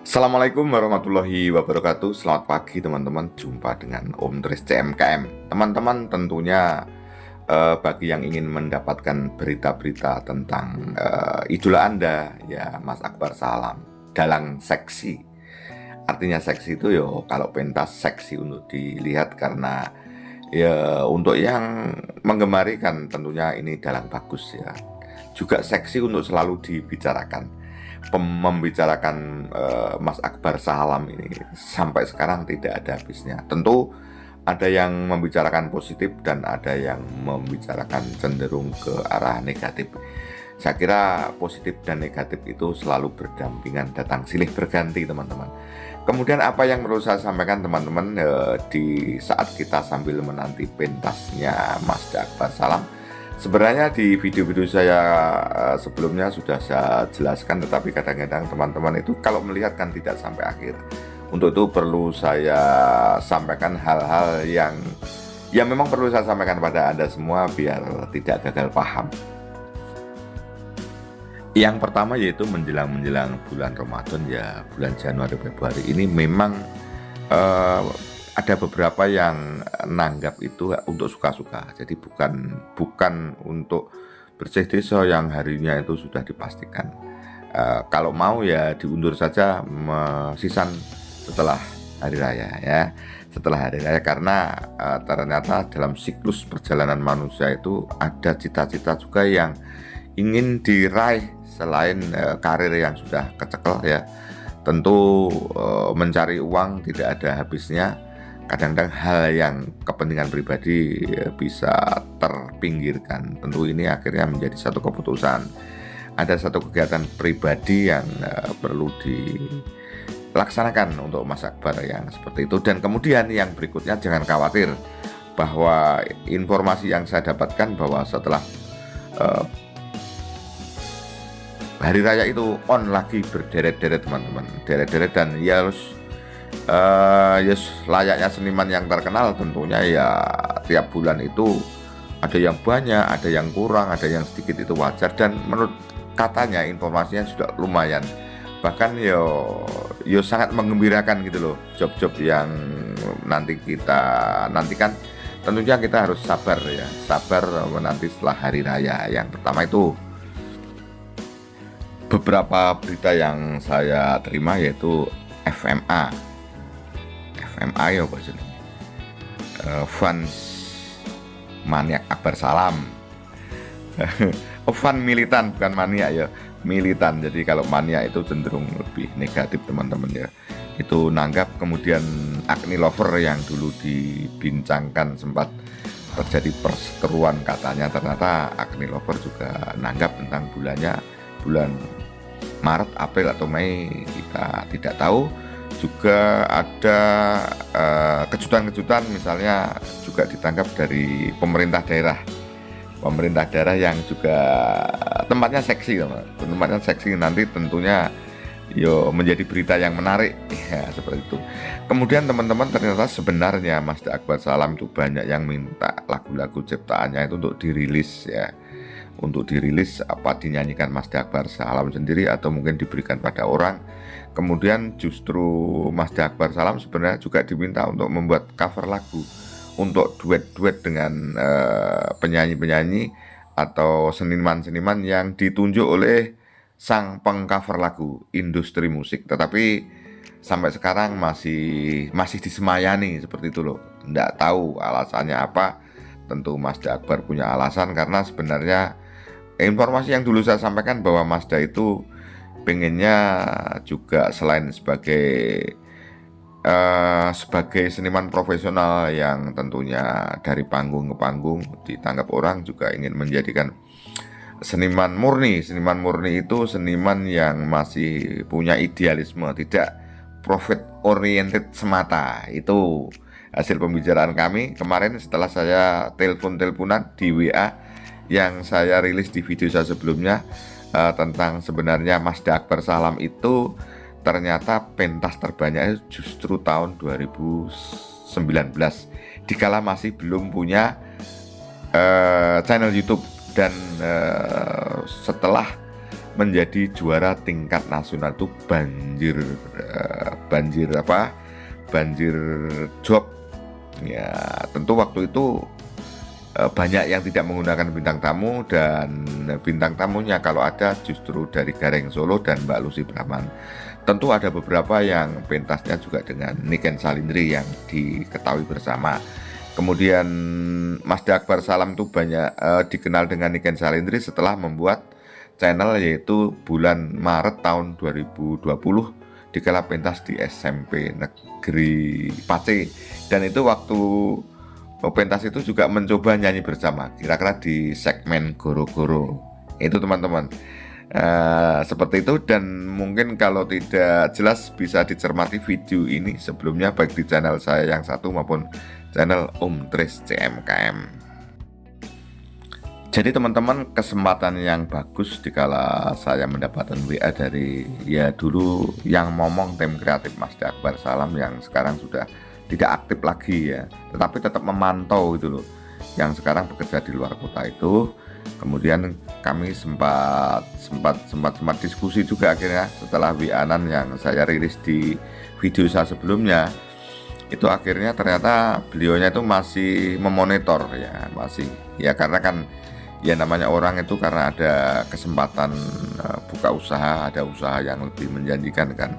Assalamualaikum warahmatullahi wabarakatuh. Selamat pagi teman-teman. Jumpa dengan Om Tris CMKM. Teman-teman, tentunya bagi yang ingin mendapatkan berita-berita tentang idola Anda, ya Mas Akbar Salam, dalang seksi. Artinya seksi itu yo kalau pentas seksi untuk dilihat, karena ya untuk yang menggemari kan tentunya ini dalang bagus ya. Juga seksi untuk selalu dibicarakan. Membicarakan Mas Akbar Salam ini sampai sekarang tidak ada habisnya. Tentu ada yang membicarakan positif dan ada yang membicarakan cenderung ke arah negatif. Saya kira positif dan negatif itu selalu berdampingan, datang silih berganti teman-teman. Kemudian apa yang perlu saya sampaikan teman-teman, di saat kita sambil menanti pentasnya Mas Akbar Salam, sebenarnya di video-video saya sebelumnya sudah saya jelaskan, tetapi kadang-kadang teman-teman itu kalau melihat kan tidak sampai akhir. Untuk itu perlu saya sampaikan hal-hal yang memang perlu saya sampaikan pada Anda semua biar tidak gagal paham. Yang pertama yaitu menjelang bulan Ramadan, ya bulan Januari Februari ini memang ada beberapa yang nanggap itu untuk suka-suka. Jadi bukan untuk bersih desa yang harinya itu sudah dipastikan. Kalau mau ya diundur saja sisan setelah hari raya ya. Setelah hari raya, karena ternyata dalam siklus perjalanan manusia itu ada cita-cita juga yang ingin diraih selain karir yang sudah kecekel ya. Tentu mencari uang tidak ada habisnya. Kadang-kadang hal yang kepentingan pribadi bisa terpinggirkan. Tentu ini akhirnya menjadi satu keputusan. Ada satu kegiatan pribadi yang perlu dilaksanakan untuk Mas Akbar yang seperti itu. Dan kemudian yang berikutnya, jangan khawatir bahwa informasi yang saya dapatkan bahwa setelah hari raya itu on lagi berderet-deret teman-teman, deret-deret, dan ya harus layaknya seniman yang terkenal tentunya ya tiap bulan itu ada yang banyak, ada yang kurang, ada yang sedikit, itu wajar. Dan menurut katanya informasinya sudah lumayan, bahkan yo sangat menggembirakan gitu loh. Job-job yang nanti kita nantikan, tentunya kita harus sabar ya, sabar menanti setelah hari raya. Yang pertama itu beberapa berita yang saya terima yaitu FMA ya Pak Juni, fans maniak Akbar Salam. Fan militan, bukan maniak ya, militan. Jadi kalau maniak itu cenderung lebih negatif teman-teman ya. Itu nanggap. Kemudian Agni Lover yang dulu dibincangkan sempat terjadi perseteruan katanya, ternyata Agni Lover juga nanggap tentang bulan Maret, April atau Mei, kita tidak tahu. Juga ada kejutan-kejutan, misalnya juga ditangkap dari pemerintah daerah yang juga tempatnya seksi, tempatnya seksi. Nanti tentunya menjadi berita yang menarik ya, seperti itu. Kemudian teman-teman, ternyata sebenarnya Mas Akbar Salam itu banyak yang minta lagu-lagu ciptaannya itu untuk dirilis ya, untuk dirilis, apa dinyanyikan Mas Akbar Salam sendiri atau mungkin diberikan pada orang. Kemudian justru Mas Akbar Salam sebenarnya juga diminta untuk membuat cover lagu, untuk duet-duet dengan penyanyi-penyanyi atau seniman-seniman yang ditunjuk oleh sang pengcover lagu industri musik. Tetapi sampai sekarang masih disemayani seperti itu loh. Nggak tahu alasannya apa. Tentu Mas Akbar punya alasan, karena sebenarnya informasi yang dulu saya sampaikan bahwa Mazda itu pengennya juga selain sebagai seniman profesional yang tentunya dari panggung ke panggung ditangkap orang, juga ingin menjadikan seniman murni. Seniman murni itu seniman yang masih punya idealisme, tidak profit oriented semata. Itu hasil pembicaraan kami kemarin setelah saya teleponan di WA yang saya rilis di video saya sebelumnya, tentang sebenarnya Mas Akbar Salam itu ternyata pentas terbanyak justru tahun 2019, dikala masih belum punya channel YouTube. Dan setelah menjadi juara tingkat nasional itu banjir banjir job ya. Tentu waktu itu banyak yang tidak menggunakan bintang tamu, dan bintang tamunya kalau ada justru dari Gareng Solo dan Mbak Lucy Brahman. Tentu ada beberapa yang pentasnya juga dengan Niken Salindri yang diketahui bersama. Kemudian Mas Akbar Salam itu banyak dikenal dengan Niken Salindri setelah membuat channel, yaitu bulan Maret tahun 2020 dikala pentas di SMP Negeri Pace. Dan itu waktu pentas itu juga mencoba nyanyi bersama, kira-kira di segmen Goro-Goro itu teman-teman. Seperti itu, dan mungkin kalau tidak jelas bisa dicermati video ini sebelumnya baik di channel saya yang satu maupun channel Om Tris CMKM. Jadi teman-teman, kesempatan yang bagus dikala saya mendapatkan WA dari ya dulu yang ngomong tim kreatif Mas Akbar Salam yang sekarang sudah tidak aktif lagi ya, tetapi tetap memantau itu loh, yang sekarang bekerja di luar kota itu. Kemudian kami sempat diskusi juga akhirnya setelah WA-an yang saya rilis di video saya sebelumnya. Itu akhirnya ternyata beliaunya itu masih memonitor ya, masih ya, karena kan ya namanya orang itu karena ada kesempatan buka usaha, ada usaha yang lebih menjanjikan kan,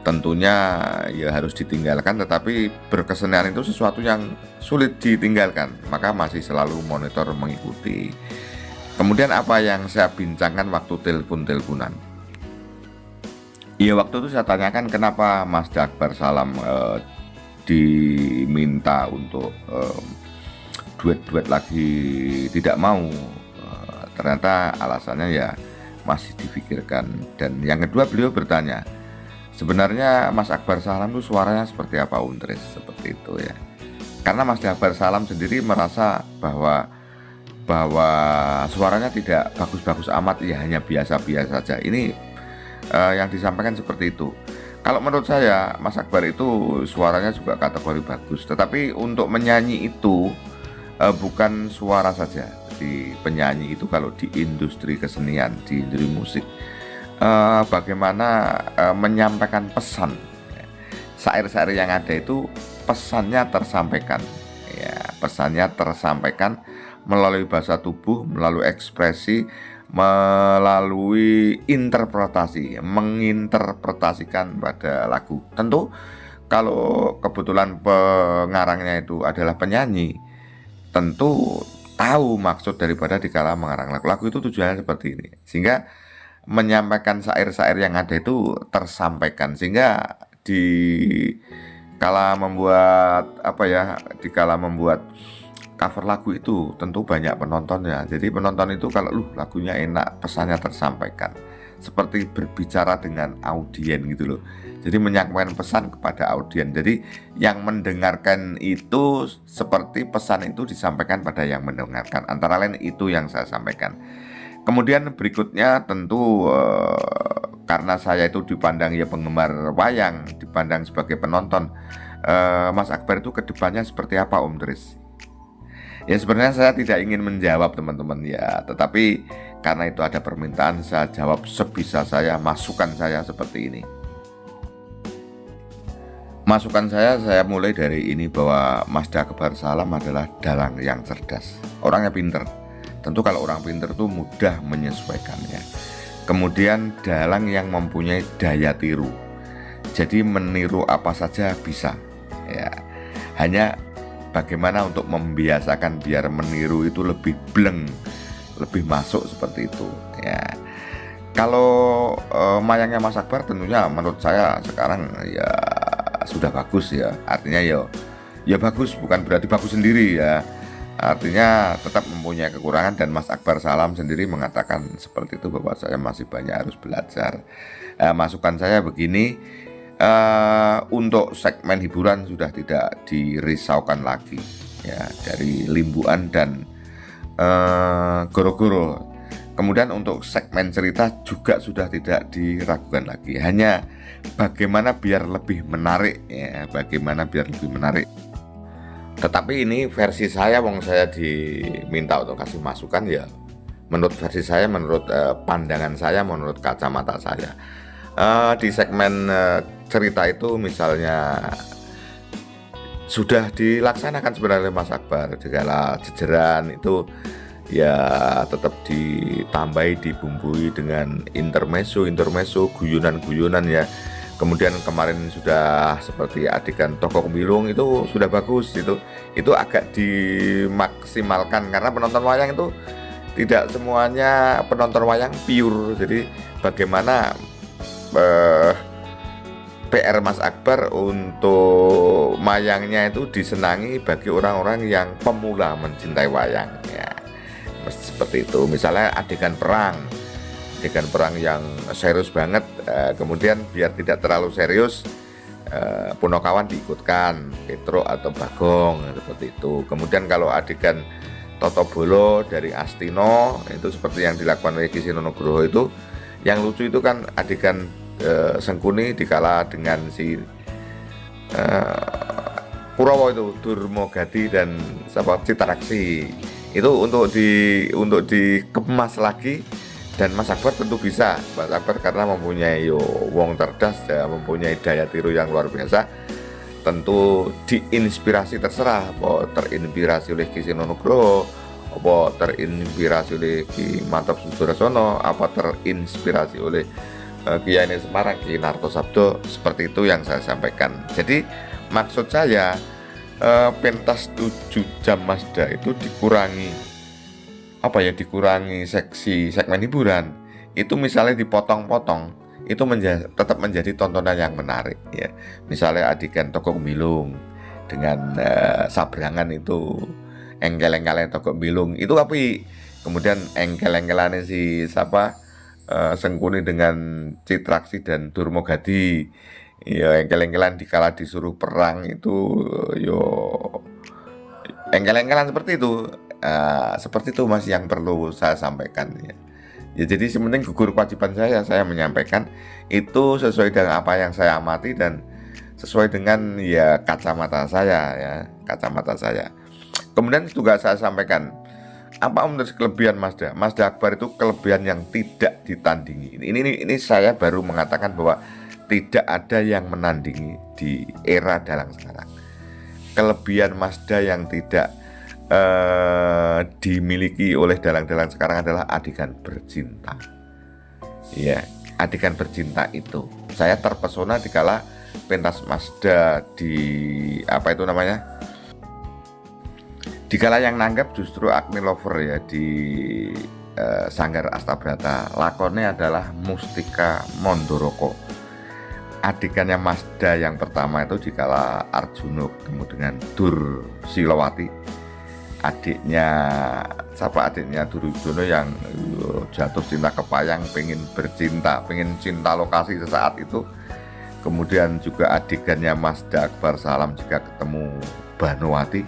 tentunya ya harus ditinggalkan, tetapi berkesenian itu sesuatu yang sulit ditinggalkan, maka masih selalu monitor mengikuti. Kemudian apa yang saya bincangkan waktu telepon-teleponan, ya waktu itu saya tanyakan kenapa Mas Akbar Salam diminta untuk duet-duet lagi tidak mau. Ternyata alasannya ya masih dipikirkan. Dan yang kedua, beliau bertanya, sebenarnya Mas Akbar Salam itu suaranya seperti apa Om Tris, seperti itu ya. Karena Mas Akbar Salam sendiri merasa bahwa suaranya tidak bagus-bagus amat, ya hanya biasa-biasa saja. Ini yang disampaikan seperti itu. Kalau menurut saya Mas Akbar itu suaranya juga kategori bagus, tetapi untuk menyanyi itu bukan suara saja. Di penyanyi itu kalau di industri kesenian, di industri musik, bagaimana menyampaikan pesan ya. Syair-syair yang ada itu pesannya tersampaikan ya, pesannya tersampaikan melalui bahasa tubuh, melalui ekspresi, melalui interpretasi, menginterpretasikan pada lagu. Tentu kalau kebetulan pengarangnya itu adalah penyanyi, tentu tahu maksud daripada dikala mengarang lagu. Lagu itu tujuannya seperti ini, sehingga menyampaikan syair-syair yang ada itu tersampaikan, sehingga dikala membuat cover lagu itu tentu banyak penontonnya. Jadi penonton itu kalau lagunya enak, pesannya tersampaikan, seperti berbicara dengan audien gitu loh. Jadi menyampaikan pesan kepada audien. Jadi yang mendengarkan itu seperti pesan itu disampaikan pada yang mendengarkan. Antara lain itu yang saya sampaikan. Kemudian berikutnya tentu karena saya itu dipandang ya penggemar wayang, dipandang sebagai penonton, Mas Akbar itu kedepannya seperti apa Om Tris? Ya sebenarnya saya tidak ingin menjawab teman-teman ya, tetapi karena itu ada permintaan, saya jawab sebisa saya, masukan saya seperti ini. Masukan saya mulai dari ini, bahwa Mas Akbar Salam adalah dalang yang cerdas, orangnya pinter. Tentu kalau orang pinter tuh mudah menyesuaikannya. Kemudian dalang yang mempunyai daya tiru, jadi meniru apa saja bisa ya. Hanya bagaimana untuk membiasakan biar meniru itu lebih bleng, lebih masuk seperti itu ya. Kalau mayangnya Mas Akbar tentunya menurut saya sekarang ya sudah bagus ya. Artinya ya bagus, bukan berarti bagus sendiri ya. Artinya tetap mempunyai kekurangan, dan Mas Akbar Salam sendiri mengatakan seperti itu, bahwa saya masih banyak harus belajar. Masukan saya begini, untuk segmen hiburan sudah tidak dirisaukan lagi ya, dari Limbuan dan Goro-Goro. Kemudian untuk segmen cerita juga sudah tidak diragukan lagi, hanya bagaimana biar lebih menarik ya, bagaimana biar lebih menarik. Tetapi ini versi saya, saya diminta untuk kasih masukan ya, menurut versi saya, menurut pandangan saya, menurut kacamata saya. Di segmen cerita itu misalnya sudah dilaksanakan sebenarnya Mas Akbar, segala jejeran itu ya tetap ditambahi, dibumbui dengan intermezzo, guyonan ya. Kemudian kemarin sudah seperti adegan Toko Kembilung itu sudah bagus, itu agak dimaksimalkan karena penonton wayang itu tidak semuanya penonton wayang pure. Jadi bagaimana PR Mas Akbar untuk wayangnya itu disenangi bagi orang-orang yang pemula mencintai wayang ya. Seperti itu. Misalnya adegan perang yang serius banget, kemudian biar tidak terlalu serius, Punokawan diikutkan Petro atau Bagong seperti itu. Kemudian kalau adegan Totobolo dari Astino itu seperti yang dilakukan oleh Ki Sinonugroho, itu yang lucu itu kan adegan Sengkuni dikala dengan si Kurawa itu, Durmogati dan Citaraksi itu untuk dikemas lagi. Dan Mas Akbar tentu bisa, Mas Akbar karena mempunyai wong cerdas ya, mempunyai daya tiru yang luar biasa, tentu diinspirasi, terserah apa terinspirasi oleh Ki Sinonugroho, apa terinspirasi oleh Ki Mantap Sudarsono, apa terinspirasi oleh Kiai Semarang, Ki Nartosabdo, seperti itu yang saya sampaikan. Jadi maksud saya pentas 7 jam Mazda itu dikurangi dikurangi segmen hiburan, itu misalnya dipotong-potong, itu tetap menjadi tontonan yang menarik ya. Misalnya adegan Toko Kembilung dengan sabrangan itu, engkel-engkelan Toko Kembilung itu kemudian engkel-engkelannya si Sengkuni dengan Citraksi dan Durmogati ya, engkel-engkelan dikala disuruh perang itu engkel-engkelan seperti itu. Seperti itu Mas yang perlu saya sampaikan ya. Jadi sebenarnya gugur kewajiban saya menyampaikan itu sesuai dengan apa yang saya amati dan sesuai dengan ya kacamata saya. Kemudian juga saya sampaikan apa menurut kelebihan Mazda Akbar itu kelebihan yang tidak ditandingi. Ini saya baru mengatakan bahwa tidak ada yang menandingi di era dalang sekarang. Kelebihan Mazda yang tidak dimiliki oleh dalang-dalang sekarang adalah adegan bercinta. Ya, adegan bercinta itu saya terpesona dikala pentas Mazda dikala yang nanggap justru Agni Lover ya di Sanggar Astabrata. Lakonnya adalah Mustika Mondoroko. Adegannya Mazda yang pertama itu dikala Arjuna ketemu dengan Dursilawati, adiknya Duryudono yang jatuh cinta kepayang, pengen cinta lokasi sesaat itu. Kemudian juga adegannya Mazda Akbar Salam jika ketemu Banowati.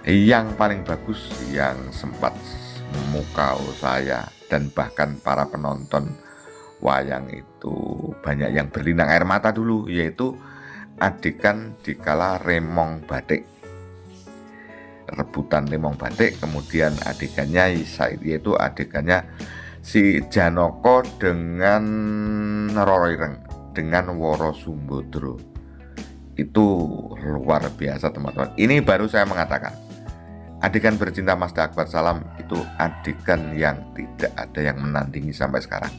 Yang paling bagus yang sempat memukau saya dan bahkan para penonton wayang itu banyak yang berlinang air mata dulu, yaitu adegan dikala remong batik, rebutan remong batik. Kemudian adegannya yaitu adegannya si Janaka dengan Roro Ireng dengan Woro Sumbodro. Itu luar biasa teman-teman. Ini baru saya mengatakan adegan bercinta Mazda Akbar Salam itu adegan yang tidak ada yang menandingi sampai sekarang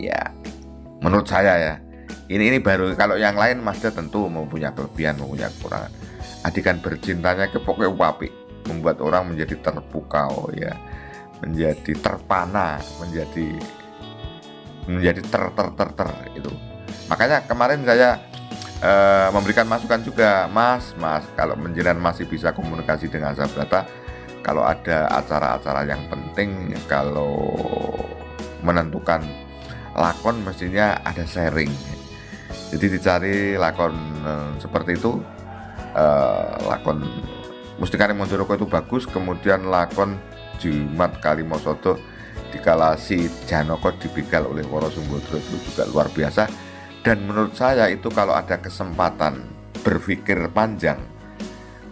ya, menurut saya ya. Ini baru. Kalau yang lain Mazda tentu mempunyai kelebihan, mempunyai kekurangan. Adegan bercintanya pokoknya apik, membuat orang menjadi terpukau ya, menjadi terpana, menjadi ter itu. Makanya kemarin saya memberikan masukan juga, Mas kalau menjenengan masih bisa komunikasi dengan Sabrata, kalau ada acara-acara yang penting, kalau menentukan lakon mestinya ada sharing. Jadi dicari lakon seperti itu. Lakon Mustika Mondoroko itu bagus. Kemudian lakon Jimat Kalimosodo dikala si Janaka dibegal oleh Woro Sumbodro itu juga luar biasa. Dan menurut saya itu kalau ada kesempatan berpikir panjang,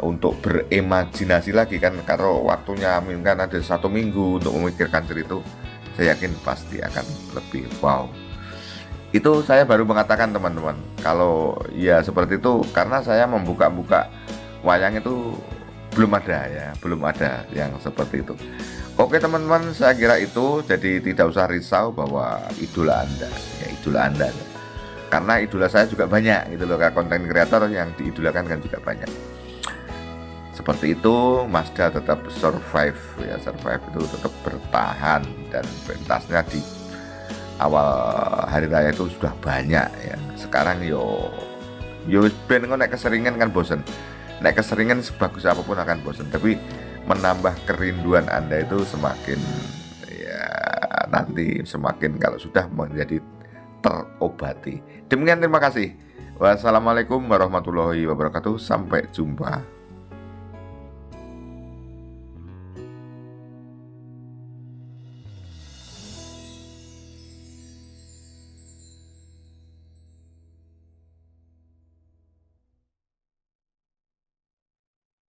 untuk berimajinasi lagi kan, kalau waktunya kan ada 1 minggu untuk memikirkan cerita, saya yakin pasti akan lebih wow. Itu saya baru mengatakan teman-teman, kalau ya seperti itu karena saya membuka-buka wayang itu belum ada ya, belum ada yang seperti itu. Oke teman-teman, saya kira itu, jadi tidak usah risau bahwa idola Anda, ya idola Anda. Karena idola saya juga banyak gitu loh, kayak konten kreator yang diidolakan kan juga banyak. Seperti itu, Mazda tetap survive ya, survive itu tetap bertahan, dan pentasnya di awal hari raya itu sudah banyak ya. Sekarang yo ben nek keseringan kan bosen. Nek keseringan sebagus apapun akan bosen, tapi menambah kerinduan Anda itu semakin ya nanti semakin kalau sudah menjadi terobati. Demikian, terima kasih. Wassalamualaikum warahmatullahi wabarakatuh. Sampai jumpa.